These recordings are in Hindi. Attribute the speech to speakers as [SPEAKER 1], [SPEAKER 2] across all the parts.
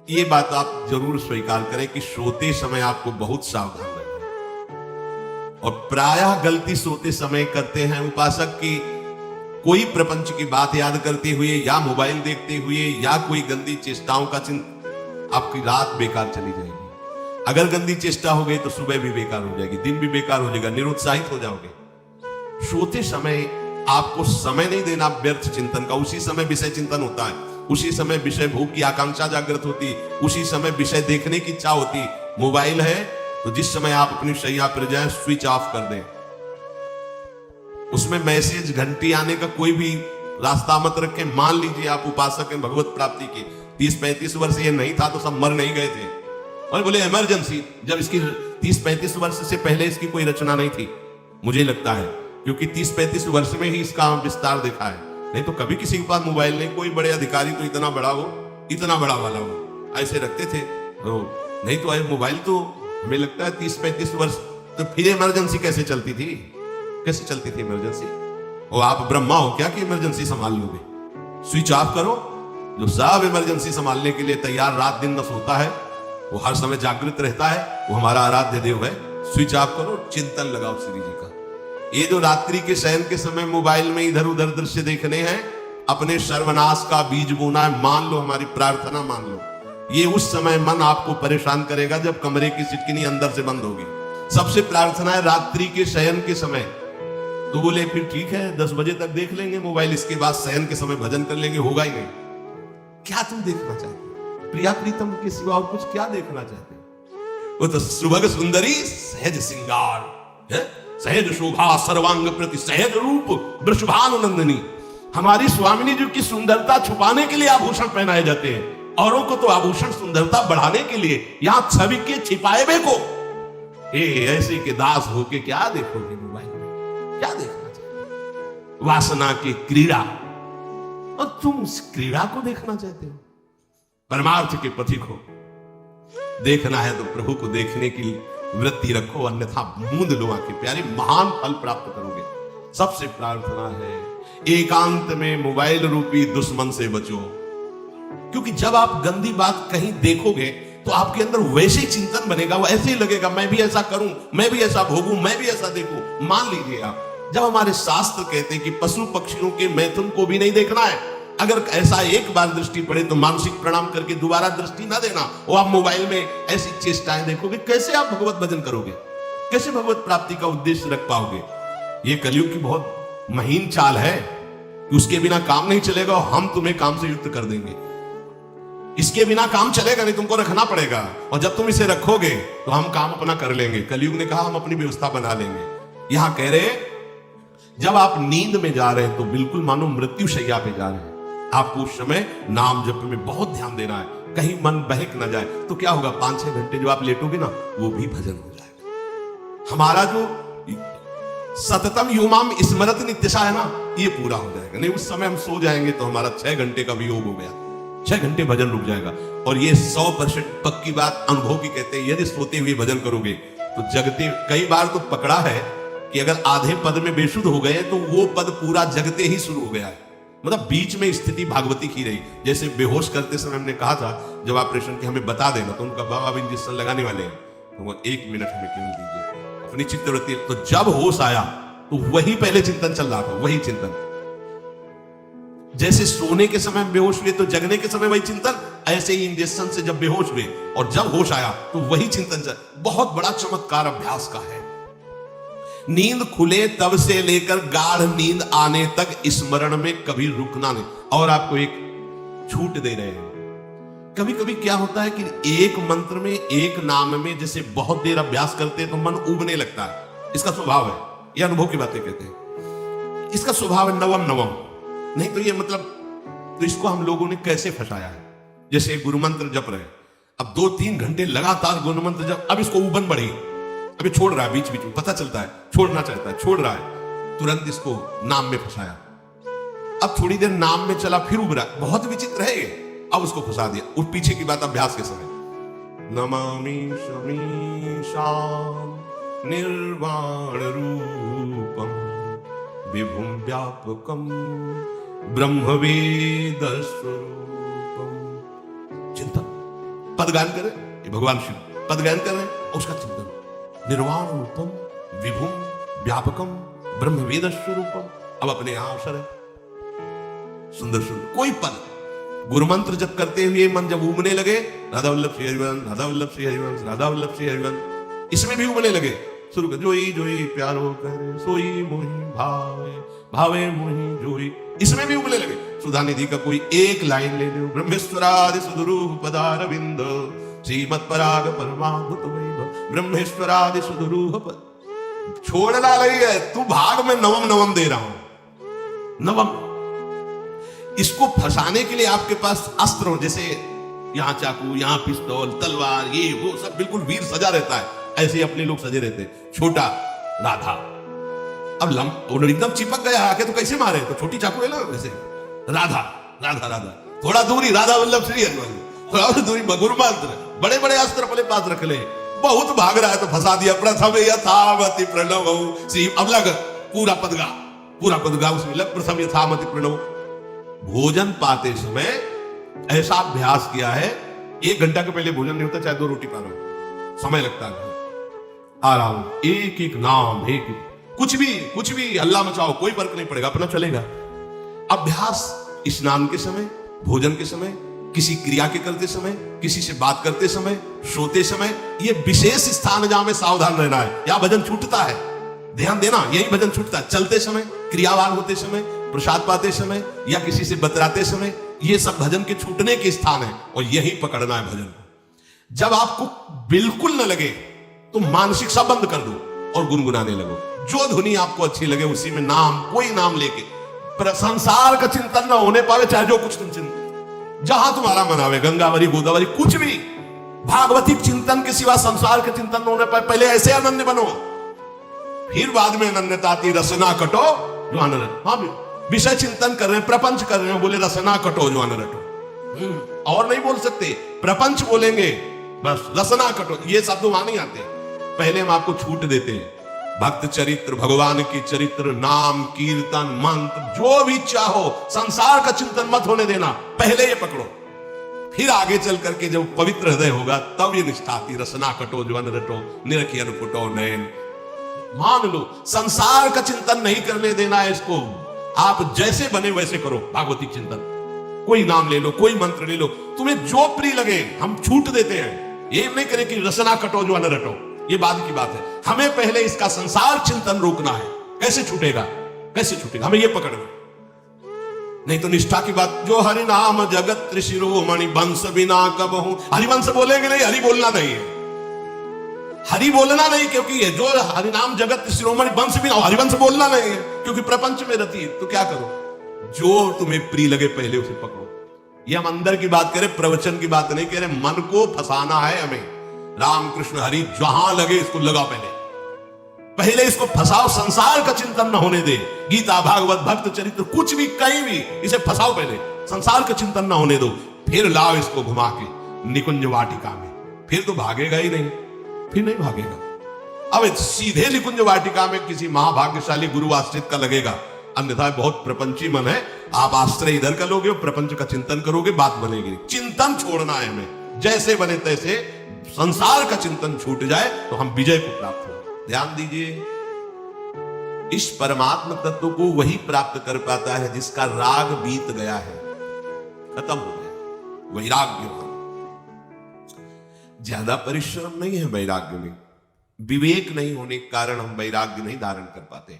[SPEAKER 1] ये बात आप जरूर स्वीकार करें कि सोते समय आपको बहुत सावधान रहना है। और प्रायः गलती सोते समय करते हैं उपासक की, कोई प्रपंच की बात याद करते हुए या मोबाइल देखते हुए या कोई गंदी चेष्टाओं का आपकी रात बेकार चली जाएगी। अगर गंदी चेष्टा हो गई तो सुबह भी बेकार हो जाएगी, दिन भी बेकार हो जाएगा, निरुत्साहित हो जाओगे। सोते समय आपको समय नहीं देना व्यर्थ चिंतन का। उसी समय विषय चिंतन होता है, उसी समय विषय भोग की आकांक्षा जागृत होती, उसी समय विषय देखने की इच्छा होती। मोबाइल है तो जिस समय आप अपनी शैया पर जाए स्विच ऑफ कर दें, उसमें मैसेज घंटी आने का कोई भी रास्ता मत रखें। मान लीजिए आप उपासक हैं भगवत प्राप्ति के, 30-35 वर्ष ये नहीं था तो सब मर नहीं गए थे। और बोले इमरजेंसी, जब इसकी 30-35 वर्ष से पहले इसकी कोई रचना नहीं थी, मुझे लगता है, क्योंकि 30-35 वर्ष में ही इसका विस्तार देखा है। नहीं तो कभी किसी के पास मोबाइल नहीं, कोई बड़े अधिकारी तो इतना बड़ा हो, इतना बड़ा वाला हो, ऐसे रखते थे। तो नहीं तो मोबाइल तो हमें लगता है 30-35 वर्ष। तो फिर इमरजेंसी कैसे चलती थी, कैसे चलती थी इमरजेंसी? और आप ब्रह्मा हो क्या कि इमरजेंसी संभाल लोगे? स्विच ऑफ करो। जो सब इमरजेंसी संभालने के लिए तैयार रात दिन न सोता है, वो हर समय जागृत रहता है, वो हमारा आराध्य देव है। स्विच ऑफ करो, चिंतन लगाओ श्री जी का। ये जो रात्रि के शयन के समय मोबाइल में इधर उधर दृश्य देखने हैं, अपने सर्वनाश का बीज बोना है। मान लो, हमारी प्रार्थना मान लो। ये उस समय मन आपको परेशान करेगा जब कमरे की सिटकिनी अंदर से बंद होगी। सबसे प्रार्थना है रात्रि के शयन के समय। तो बोले फिर ठीक है 10 बजे तक देख लेंगे मोबाइल, इसके बाद शयन के समय भजन कर लेंगे। होगा ही नहीं। क्या तुम देखना चाहते हो? प्रिया प्रीतम के सिवा और कुछ क्या देखना चाहते हो? वो तो सुभग सुंदरी सहज सिंगार है, सहज शोभा सर्वांग प्रति सहज रूप वृषभानुनंदिनी। हमारी स्वामिनी जी की सुंदरता छुपाने के लिए आभूषण पहनाए जाते हैं, औरों को तो आभूषण सुंदरता बढ़ाने के लिए। यहां छवि के छिपाए बे को ऐसे के दास होके क्या देखोगे मोबाइल में? क्या देखना चाहते? वासना की क्रीड़ा, और तुम उस क्रीड़ा को देखना चाहते हो? परमार्थ के पथिक हो। देखना है तो प्रभु को देखने की वृत्ति रखो, अन्यथा मूंद लो आंखें प्यारे, महान फल प्राप्त करोगे। सबसे प्रार्थना है एकांत में मोबाइल रूपी दुश्मन से बचो। क्योंकि जब आप गंदी बात कहीं देखोगे तो आपके अंदर वैसे ही चिंतन बनेगा, वो ऐसे ही लगेगा मैं भी ऐसा करूं, मैं भी ऐसा भोगूं, मैं भी ऐसा देखूं। मान लीजिए आप, जब हमारे शास्त्र कहते हैं कि पशु पक्षियों के मैथुन को भी नहीं देखना है, अगर ऐसा एक बार दृष्टि पड़े तो मानसिक प्रणाम करके दोबारा दृष्टि ना देना। वो आप मोबाइल में ऐसी चेष्टाएं देखोगे, कैसे आप भगवत भजन करोगे? कैसे भगवत प्राप्ति का उद्देश्य रख पाओगे? ये कलयुग की बहुत महीन चाल है, उसके बिना काम नहीं चलेगा और हम तुम्हें काम से युक्त कर देंगे। इसके बिना काम चलेगा नहीं, तुमको रखना पड़ेगा, और जब तुम इसे रखोगे तो हम काम अपना कर लेंगे। कलयुग ने कहा हम अपनी व्यवस्था बना लेंगे। यहां कह रहे जब आप नींद में जा रहे हैं तो बिल्कुल मानो मृत्यु शैया पे जा रहे हैं, आपको उस समय नाम जप में बहुत ध्यान देना है, कहीं मन बहक ना जाए। तो क्या होगा, 5-6 घंटे जो आप लेटोगे ना, वो भी भजन हो जाएगा। हमारा जो सततम युमाम स्मरत नित्यशा है ना, ये पूरा हो जाएगा। नहीं उस समय हम सो जाएंगे तो हमारा 6 घंटे का भी योग हो गया, 6 घंटे भजन रुक जाएगा। और ये 100% पक्की बात अनुभव की कहते हैं। यदि सोते हुए भजन करोगे तो जगते, कई बार तो पकड़ा है कि अगर आधे पद में बेशुद्ध हो गए तो वो पद पूरा जगते ही शुरू हो गया है, मतलब बीच में स्थिति भागवती की रही। जैसे बेहोश करते समय हमने कहा था जब ऑपरेशन की हमें बता देना, तो उनका बाबा अब इंजेक्शन लगाने वाले हैं, तो वो 1 मिनट हमें केवल दीजिए अपनी चित्तवृत्ति। तो जब होश आया तो वही पहले चिंतन चल रहा था, वही चिंतन। जैसे सोने के समय बेहोश हुए तो जगने के समय वही चिंतन, ऐसे ही इंजेक्शन से जब बेहोश हुए और जब होश आया तो वही चिंतन चल। बहुत बड़ा चमत्कार अभ्यास का है। नींद खुले तब से लेकर गाढ़ नींद आने तक स्मरण में कभी रुकना नहीं। और आपको एक छूट दे रहे हैं। कभी कभी क्या होता है कि एक मंत्र में, एक नाम में जैसे बहुत देर अभ्यास करते हैं तो मन उबने लगता है। इसका स्वभाव है, ये अनुभव की बातें कहते हैं। इसका स्वभाव है नवम नवम, नहीं तो ये मतलब, तो इसको हम लोगों ने कैसे फंसाया है। जैसे गुरु मंत्र जप रहे, अब 2-3 घंटे लगातार गुरु मंत्र जप, अब इसको उबन बढ़ी, अभी छोड़ रहा है, बीच बीच में पता चलता है छोड़ना चाहता है, छोड़ रहा है, तुरंत इसको नाम में फंसाया। अब थोड़ी देर नाम में चला, फिर उब रहा, बहुत विचित्र है ये। अब उसको फंसा दिया। उस पीछे की बात अभ्यास के समय, नमामि शमीशान निर्वाण रूपम विभुम व्यापकम ब्रह्मवेद स्वरूपम। चिंतन, पदगान करें, ये भगवान शिव पदगान कर रहे हैं, उसका चिंतन निर्वाण रूपम विभुम व्यापकम ब्रह्म वेद स्वरूपम। अब अपने यहां अवसर है, सुंदर सुंदर कोई पद गुरु मंत्र जब करते हुए मन जब उबने लगे, राधा वल्लभ श्री हरिवंश, राधा वल्लभ श्री हरिवंश, राधा वल्लभ श्री हरिवंश, इसमें भी उबने लगे, शुरू कर जोई जोई प्यारो करे सोई मोहि भावे भावे मोहि जोई, इसमें भी उबने लगे। सुधानिधि का कोई एक लाइन ले लो, ब्रह्मेश्वरादि सुदुरूह पदारविंद श्रीमत् पराग परमाद्भुत वैभव, ब्रह्मेश्वरादि सुदुरूह पद, छोड़ना नहीं है तू, भाग में नवम नवम दे रहा हूं, नवम। इसको फंसाने के लिए आपके पास अस्त्र हो, जैसे यहां चाकू, यहां पिस्तौल, तलवार, ये वो सब बिल्कुल वीर सजा रहता है, ऐसे अपने लोग सजे रहते हैं। छोटा राधा, अब एकदम चिपक गया आके तो कैसे मारे, तो छोटी चाकू है ना वैसे, राधा राधा राधा, थोड़ा दूरी राधा वल्लभ श्री हरिवंश, थोड़ा दूरी गुरु मंत्र, बड़े बड़े अस्त्र अपने पास रख ले, बहुत भाग रहा है तो फंसा दिया। प्रथम यथामति प्रणव श्री, अब लग पूरा पदगा उसमें लग, प्रथम यथामति प्रणव। भोजन पाते समय ऐसा अभ्यास किया है, 1 घंटा के पहले भोजन नहीं होता, चाहे 2 रोटी पा रहा हूं, समय लगता है, आ रहा हूं, एक एक नाम, एक कुछ भी अल्लाह मचाओ, कोई फर्क नहीं पड़ेगा, अपना चलेगा। अभ्यास स्नान के समय, भोजन के समय, किसी क्रिया के करते समय, किसी से बात करते समय, सोते समय, ये विशेष स्थान है जहां में सावधान रहना है। यहां भजन छूटता है, ध्यान देना, यही भजन छूटता है। चलते समय, क्रियावान होते समय, प्रसाद पाते समय या किसी से बतराते समय, ये सब भजन के छूटने के स्थान है और यही पकड़ना है भजन। जब आपको बिल्कुल न लगे तो मानसिक सब बंद कर दो और गुनगुनाने लगो, जो धुनी आपको अच्छी लगे उसी में नाम, कोई नाम लेके, संसार का चिंतन ना होने पावे, चाहे जो कुछ तुम चिंतन, जहां तुम्हारा मन आवे, गंगावरी गोदावरी कुछ भी, भागवतिक चिंतन के सिवा संसार के चिंतन न होने पाए, पहले ऐसे अनन्य बनो, फिर बाद में अनन्यता आती, रसना कटो जो अनन्य। हाँ, विषय चिंतन कर रहे हैं, प्रपंच कर रहे हैं, बोले रसना कटो जो अन्न रटो, और नहीं बोल सकते, प्रपंच बोलेंगे बस, रसना कटो, ये शब्द वहां नहीं आते। पहले हम आपको छूट देते हैं, भक्त चरित्र, भगवान की चरित्र, नाम कीर्तन मंत्र, जो भी चाहो, संसार का चिंतन मत होने देना, पहले ये पकड़ो, फिर आगे चल करके जब पवित्र हृदय होगा तब ये निष्ठा आती, रसना कटो जो अन्न रटो, निरखी अनफुटो नयन। मान लो संसार का चिंतन नहीं करने देना है इसको, आप जैसे बने वैसे करो भागवती चिंतन, कोई नाम ले लो, कोई मंत्र ले लो, तुम्हें जो प्रिय लगे, हम छूट देते हैं। ये नहीं करें कि रसना कटो जो अन्न रटो, ये बाद की बात है, हमें पहले इसका संसार चिंतन रोकना है। कैसे छूटेगा, कैसे छूटेगा, हमें ये पकड़ना, नहीं तो निष्ठा की बात, जो हरि नाम जगत त्रिशिरोमणि वंश बिना कबहू, हरिवंश बोलेंगे नहीं, हरि बोलना नहीं है, हरि बोलना नहीं, क्योंकि ये जो हरिनाम जगत शिरोमणि वंश भी ना, हरिवंश बोलना नहीं है, क्योंकि प्रपंच में रहती है। तो क्या करो, जो तुम्हें प्रिय लगे पहले उसे पकड़ो। ये हम अंदर की बात करें, प्रवचन की बात नहीं कह रहे, मन को फंसाना है हमें। राम कृष्ण हरि जहां लगे इसको लगा, पहले इसको फंसाओ, संसार का चिंतन न होने दे, गीता भागवत भक्त चरित्र कुछ भी कहीं भी इसे फंसाओ, पहले संसार का चिंतन न होने दो, फिर लाओ इसको घुमा के निकुंज वाटिका में, फिर तो भागेगा ही नहीं, फिर नहीं भागेगा। अब सीधे निकुंज वाटिका में किसी महाभाग्यशाली गुरु आश्रित का लगेगा, अन्यथा बहुत प्रपंची मन है, आप आश्रय इधर का लोगे और प्रपंच का चिंतन करोगे, बात बनेगी। चिंतन छोड़ना है हमें, जैसे बने तैसे संसार का चिंतन छूट जाए तो हम विजय को प्राप्त हो। ध्यान दीजिए, इस परमात्म तत्व को वही प्राप्त कर पाता है जिसका राग बीत गया है, खत्म हो गया, वैराग्य। ज्यादा परिश्रम नहीं है वैराग्य में, विवेक नहीं होने के कारण हम वैराग्य नहीं धारण कर पाते।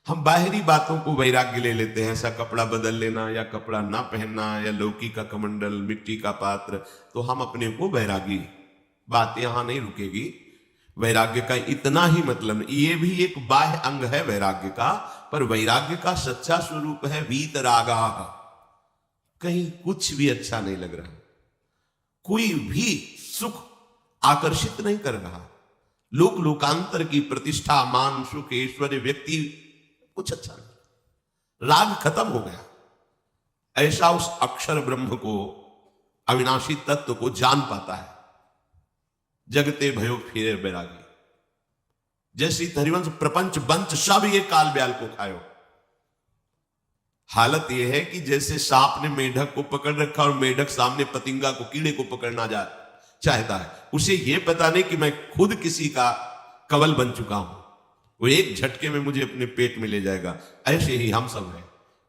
[SPEAKER 1] हम बाहरी बातों को वैराग्य ले लेते हैं, ऐसा कपड़ा बदल लेना या कपड़ा ना पहनना या लौकी का कमंडल, मिट्टी का पात्र, तो हम अपने को वैरागी। बात यहां नहीं रुकेगी, वैराग्य का इतना ही मतलब, ये भी एक बाह्य अंग है वैराग्य का, पर वैराग्य का सच्चा स्वरूप है वीतरागा। कहीं कुछ भी अच्छा नहीं लग रहा, कोई भी सुख आकर्षित नहीं कर रहा, लोक लोकांतर की प्रतिष्ठा, मान, सुख, ऐश्वर्य, व्यक्ति, कुछ अच्छा नहीं, राग खत्म हो गया। ऐसा उस अक्षर ब्रह्म को, अविनाशी तत्व को जान पाता है, जगते भयो फिरे बैरागी। जैसी हरिवंश प्रपंच बंच सब ये काल ब्याल को खायो। हालत यह है कि जैसे सांप ने मेढक को पकड़ रखा और मेढक सामने पतिंगा को, कीड़े को पकड़ना जाए, चाहता है। उसे यह पता नहीं कि मैं खुद किसी का कवल बन चुका हूं, वो एक झटके में मुझे अपने पेट में ले जाएगा। ऐसे ही हम सब हैं,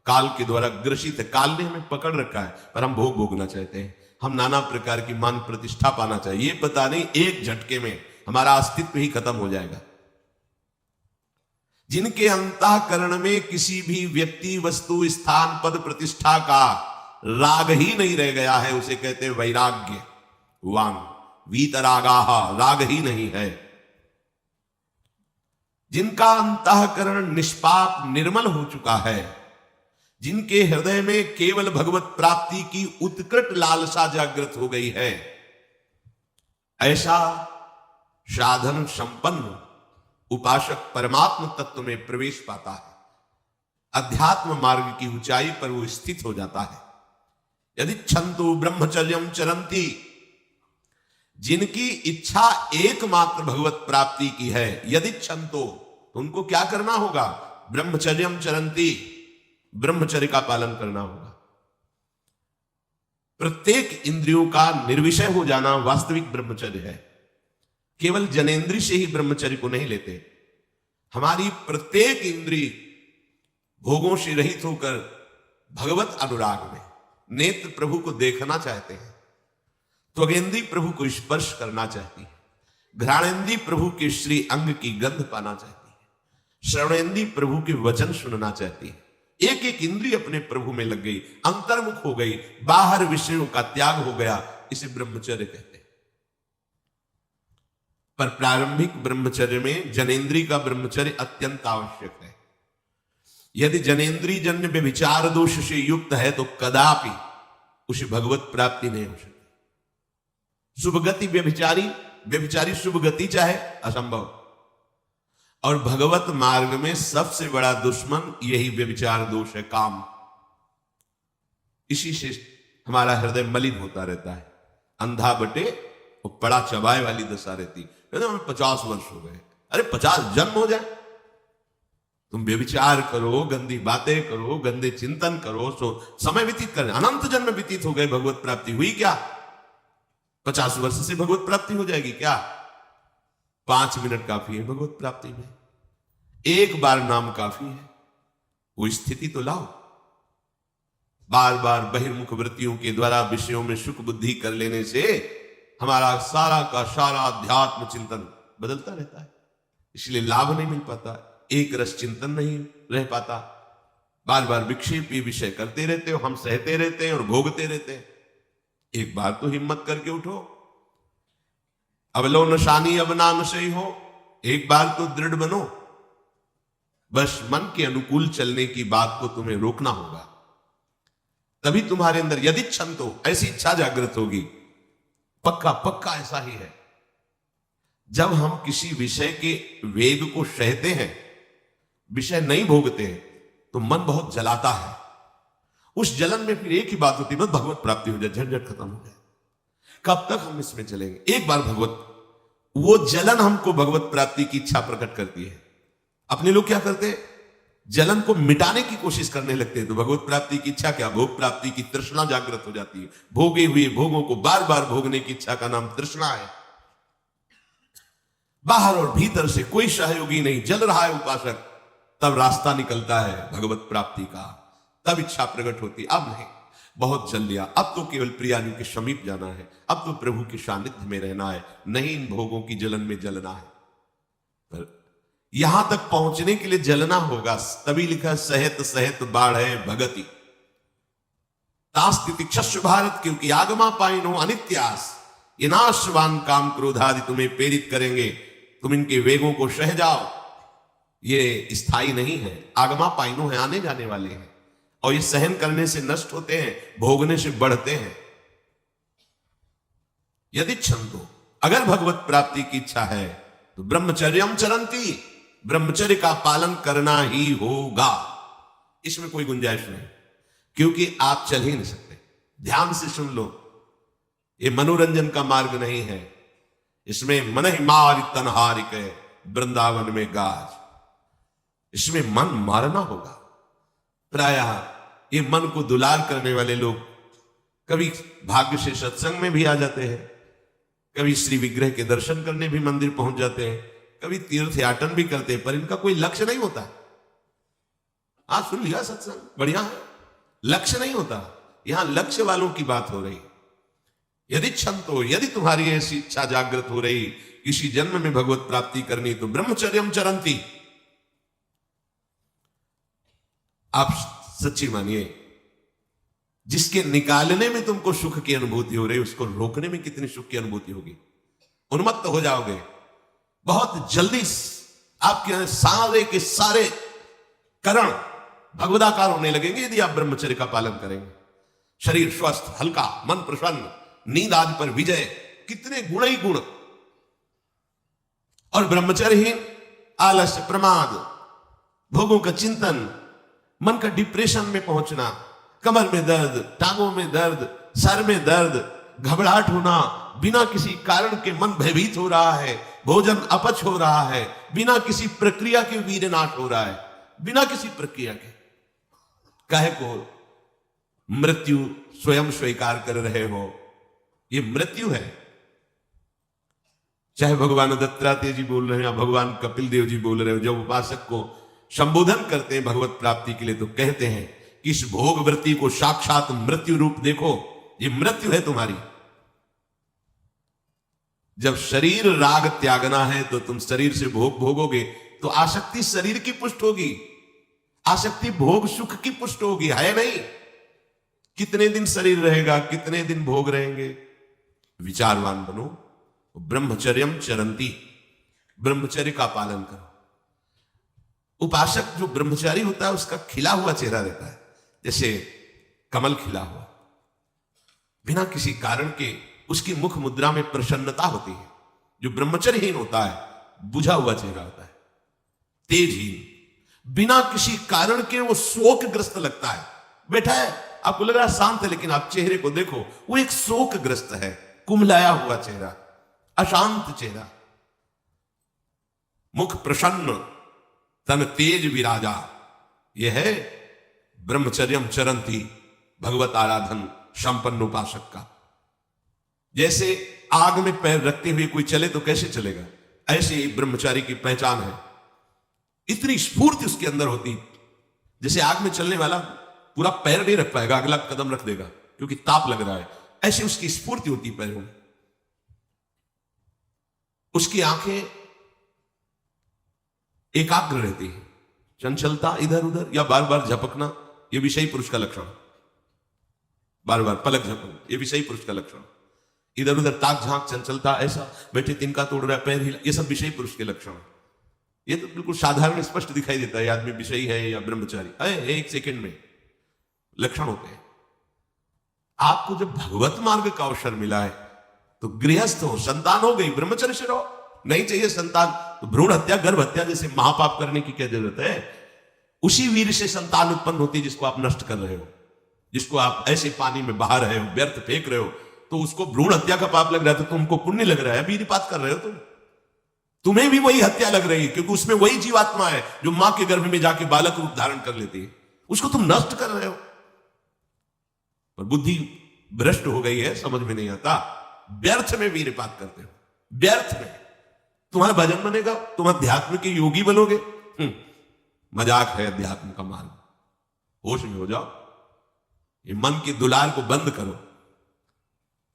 [SPEAKER 1] काल के द्वारा ग्रसित है। काल ने हमें पकड़ रखा है, पर हम भोग भोगना चाहते हैं, हम नाना प्रकार की मान प्रतिष्ठा पाना चाहिए। ये पता नहीं एक झटके में हमारा अस्तित्व ही खत्म हो जाएगा। जिनके अंतःकरण में किसी भी व्यक्ति, वस्तु, स्थान, पद, प्रतिष्ठा का राग ही नहीं रह गया है, उसे कहते हैं वैराग्य वान। वीतरागाह, राग ही नहीं है। जिनका अंतःकरण निष्पाप निर्मल हो चुका है, जिनके हृदय में केवल भगवत प्राप्ति की उत्कट लालसा जागृत हो गई है, ऐसा साधन संपन्न उपासक परमात्म तत्व में प्रवेश पाता है। अध्यात्म मार्ग की ऊंचाई पर वो स्थित हो जाता है। यदि छंतु ब्रह्मचर्यम चरंती, जिनकी इच्छा एकमात्र भगवत प्राप्ति की है, यदि छंतो, तो उनको क्या करना होगा? ब्रह्मचर्यम चरंती, ब्रह्मचर्य का पालन करना होगा। प्रत्येक इंद्रियों का निर्विषय हो जाना वास्तविक ब्रह्मचर्य है। केवल जनेन्द्रिय से ही ब्रह्मचर्य को नहीं लेते। हमारी प्रत्येक इंद्रिय भोगों से रहित होकर भगवत अनुराग में नेत्र प्रभु को देखना चाहते हैं, त्वगेंद्री प्रभु को स्पर्श करना चाहती है, घ्राणेन्द्री प्रभु के श्री अंग की गंध पाना चाहती है, श्रवणेन्द्री प्रभु के वचन सुनना चाहती है। एक एक इंद्रिय अपने प्रभु में लग गई, अंतर्मुख हो गई, बाहर विषयों का त्याग हो गया। इसे ब्रह्मचर्य कहते हैं। पर प्रारंभिक ब्रह्मचर्य में जनेन्द्रिय का ब्रह्मचर्य अत्यंत आवश्यक है। यदि जनेन्द्रिय जन्य व्यभिचार दोष से युक्त है तो कदापि उसे भगवत प्राप्ति नहीं हो सकती। शुभ गति व्यभिचारी शुभ गति चाहे, असंभव। और भगवत मार्ग में सबसे बड़ा दुश्मन यही व्यभिचार दोष है, काम। इसी से हमारा हृदय मलिन होता रहता है। अंधा बटे और बड़ा चबाए वाली दशा रहती। कहते हमें 50 वर्ष हो गए। अरे 50 जन्म हो जाए, तुम व्यभिचार करो, गंदी बातें करो, गंदे चिंतन करो, सो समय व्यतीत करें। अनंत जन्म व्यतीत हो गए, भगवत प्राप्ति हुई क्या? 50 वर्ष से भगवत प्राप्ति हो जाएगी क्या? 5 मिनट काफी है भगवत प्राप्ति में। एक बार नाम काफी है। वो स्थिति तो लाओ। बार बार बहिर्मुख वृत्तियों के द्वारा विषयों में सुख बुद्धि कर लेने से हमारा सारा का सारा अध्यात्म चिंतन बदलता रहता है, इसलिए लाभ नहीं मिल पाता, एक रस चिंतन नहीं रह पाता। बार बार विक्षेपी विषय करते रहते हो, हम सहते रहते हैं और भोगते रहते हैं। एक बार तो हिम्मत करके उठो। अवलो नशानी अब नाम सही हो, एक बार तो दृढ़ बनो। बस मन के अनुकूल चलने की बात को तुम्हें रोकना होगा, तभी तुम्हारे अंदर यदि क्षमतो ऐसी इच्छा जागृत होगी। पक्का पक्का ऐसा ही है। जब हम किसी विषय के वेग को सहते हैं, विषय नहीं भोगते हैं, तो मन बहुत जलाता है। उस जलन में फिर एक ही बात होती है, बस भगवत प्राप्ति हो जाए, झंझट खत्म हो जाए। कब तक हम इसमें चलेंगे? एक बार भगवत, वो जलन हमको भगवत प्राप्ति की इच्छा प्रकट करती है। अपने लोग क्या करते हैं? जलन को मिटाने की कोशिश करने लगते हैं। तो भगवत प्राप्ति की इच्छा क्या? भोग प्राप्ति की तृष्णा जागृत हो जाती है। भोगे हुए भोगों को बार बार भोगने की इच्छा का नाम तृष्णा है। बाहर और भीतर से कोई सहयोगी नहीं, जल रहा है उपासक, तब रास्ता निकलता है भगवत प्राप्ति का, तब इच्छा प्रकट होती। अब नहीं, बहुत जल लिया, अब तो केवल प्रियानी के समीप जाना है, अब तो प्रभु के सानिध्य में रहना है, नहीं इन भोगों की जलन में जलना है। पर यहां तक पहुंचने के लिए जलना होगा, तभी लिखा सहित सहित बाढ़ भगति तास्तितिक्षस्व भारत, क्योंकि आगमा पाइनो अनित्यास, ये नाशवान काम क्रोधादि तुम्हें प्रेरित करेंगे, तुम इनके वेगों को सह जाओ। ये स्थायी नहीं है, आगमा पाइनो है, आने जाने वाले हैं, और ये सहन करने से नष्ट होते हैं, भोगने से बढ़ते हैं। यदि क्षमतो, अगर भगवत प्राप्ति की इच्छा है तो ब्रह्मचर्यम चरंती, ब्रह्मचर्य का पालन करना ही होगा। इसमें कोई गुंजाइश नहीं, क्योंकि आप चल ही नहीं सकते। ध्यान से सुन लो, ये मनोरंजन का मार्ग नहीं है। इसमें मन ही मार तनहारिक वृंदावन में गाज, इसमें मन मारना होगा। प्रायः ये मन को दुलार करने वाले लोग कभी भाग्य से सत्संग में भी आ जाते हैं, कभी श्री विग्रह के दर्शन करने भी मंदिर पहुंच जाते हैं, कभी तीर्थ याटन भी करते हैं, पर इनका कोई लक्ष्य नहीं होता। आज सुन लिया सत्संग, बढ़िया है, लक्ष्य नहीं होता। यहां लक्ष्य वालों की बात हो रही। यदि क्षंतो, यदि तुम्हारी ऐसी इच्छा जागृत हो रही किसी जन्म में भगवत प्राप्ति करनी, तो ब्रह्मचर्यम चरंती। आप सच्ची मानिए, जिसके निकालने में तुमको सुख की अनुभूति हो रही, उसको रोकने में कितनी सुख की अनुभूति होगी। उन्मत्त हो जाओगे बहुत जल्दी। आपके सारे के सारे करण भगवदाकार होने लगेंगे यदि आप ब्रह्मचर्य का पालन करेंगे। शरीर स्वस्थ, हल्का, मन प्रसन्न, नींद आदि पर विजय, कितने गुण ही गुण। और ब्रह्मचर्यहीन आलस्य, प्रमाद, भोगों का चिंतन, मन का डिप्रेशन में पहुंचना, कमर में दर्द, टांगों में दर्द, सर में दर्द, घबराहट होना, बिना किसी कारण के मन भयभीत हो रहा है, भोजन अपच हो रहा है, बिना किसी प्रक्रिया के वीरनाश हो रहा है, बिना किसी प्रक्रिया के। काहे को मृत्यु स्वयं स्वीकार कर रहे हो, ये मृत्यु है। चाहे भगवान दत्तात्रेय जी बोल रहे हैं या भगवान कपिल देव जी बोल रहे हो, जब उपासक को संबोधन करते हैं भगवत प्राप्ति के लिए, तो कहते हैं कि इस भोग वृत्ति को साक्षात मृत्यु रूप देखो, ये मृत्यु है तुम्हारी। जब शरीर राग त्यागना है तो तुम शरीर से भोग भोगोगे, तो आसक्ति शरीर की पुष्ट होगी, आसक्ति भोग सुख की पुष्ट होगी, है नहीं। कितने दिन शरीर रहेगा, कितने दिन भोग रहेंगे। विचारवान बनो, ब्रह्मचर्यम चरंती, ब्रह्मचर्य का पालन करो। उपासक जो ब्रह्मचारी होता है उसका खिला हुआ चेहरा रहता है, जैसे कमल खिला हुआ, बिना किसी कारण के उसकी मुख मुद्रा में प्रसन्नता होती है। जो ब्रह्मचर्यहीन होता है बुझा हुआ चेहरा होता है, तेजहीन, बिना किसी कारण के वो शोकग्रस्त लगता है। बैठा है, आपको लग रहा है शांत है, लेकिन आप चेहरे को देखो, वो एक शोकग्रस्त है, कुमलाया हुआ चेहरा, अशांत चेहरा, मुख प्रसन्न, तन तेज विराजा। यह है ब्रह्मचर्यम चरंती, भगवत आराधन संपन्न उपासक का। जैसे आग में पैर रखते हुए कोई चले तो कैसे चलेगा, ऐसे ही ब्रह्मचारी की पहचान है। इतनी स्फूर्ति उसके अंदर होती, जैसे आग में चलने वाला पूरा पैर नहीं रख पाएगा, अगला कदम रख देगा क्योंकि ताप लग रहा है, ऐसे उसकी स्फूर्ति होती पैरों में। उसकी आंखें एकाग्र रहती है, चंचलता इधर उधर या बार बार झपकना, यह विषयी पुरुष का लक्षण। बार बार पलक झपकना, यह विषयी पुरुष का लक्षण। इधर उधर ताक झांक, चंचलता, ऐसा बैठे तिनका तोड़ रहा है, पैर हिला, ये सब विषयी पुरुष के लक्षण। ये तो बिल्कुल साधारण स्पष्ट दिखाई देता है आदमी विषयी है या ब्रह्मचारी है, एक सेकंड में लक्षण होते हैं। आपको जब भगवत मार्ग का अवसर मिला है तो गृहस्थ हो, संतान हो गई, ब्रह्मचर्य से रहो। नहीं चाहिए संतान तो भ्रूण हत्या, गर्भ हत्या जैसे महापाप करने की क्या जरूरत है। उसी वीर से संतान उत्पन्न होती है जिसको आप नष्ट कर रहे हो, जिसको आप ऐसे पानी में बहा रहे हो, व्यर्थ फेंक रहे हो, तो उसको भ्रूण हत्या का पाप लग रहा है, तो तुमको पुण्य लग रहा है, वीरपात कर रहे हो तुम्हें भी वही हत्या लग रही है, क्योंकि उसमें वही जीवात्मा है जो मां के गर्भ में जाके बालक रूप धारण कर लेती है, उसको तुम नष्ट कर रहे हो। पर बुद्धि भ्रष्ट हो गई है, समझ में नहीं आता, व्यर्थ में वीरपात करते हो, व्यर्थ में। तुम्हारा भजन बनेगा, तुम अध्यात्म के योगी बनोगे, मजाक है अध्यात्म का मार्ग। होश में हो जाओ, ये मन की दुलार को बंद करो।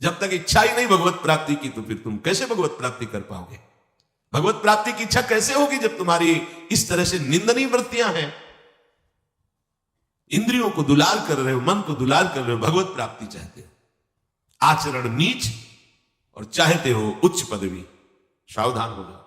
[SPEAKER 1] जब तक इच्छा ही नहीं भगवत प्राप्ति की, तो फिर तुम कैसे भगवत प्राप्ति कर पाओगे। भगवत प्राप्ति की इच्छा कैसे होगी जब तुम्हारी इस तरह से निंदनीय वृत्तियां हैं। इंद्रियों को दुलार कर रहे हो, मन को दुलार कर रहे हो, भगवत प्राप्ति चाहते हो, आचरण नीच और चाहते हो उच्च पदवी। सावधान हो जाओ।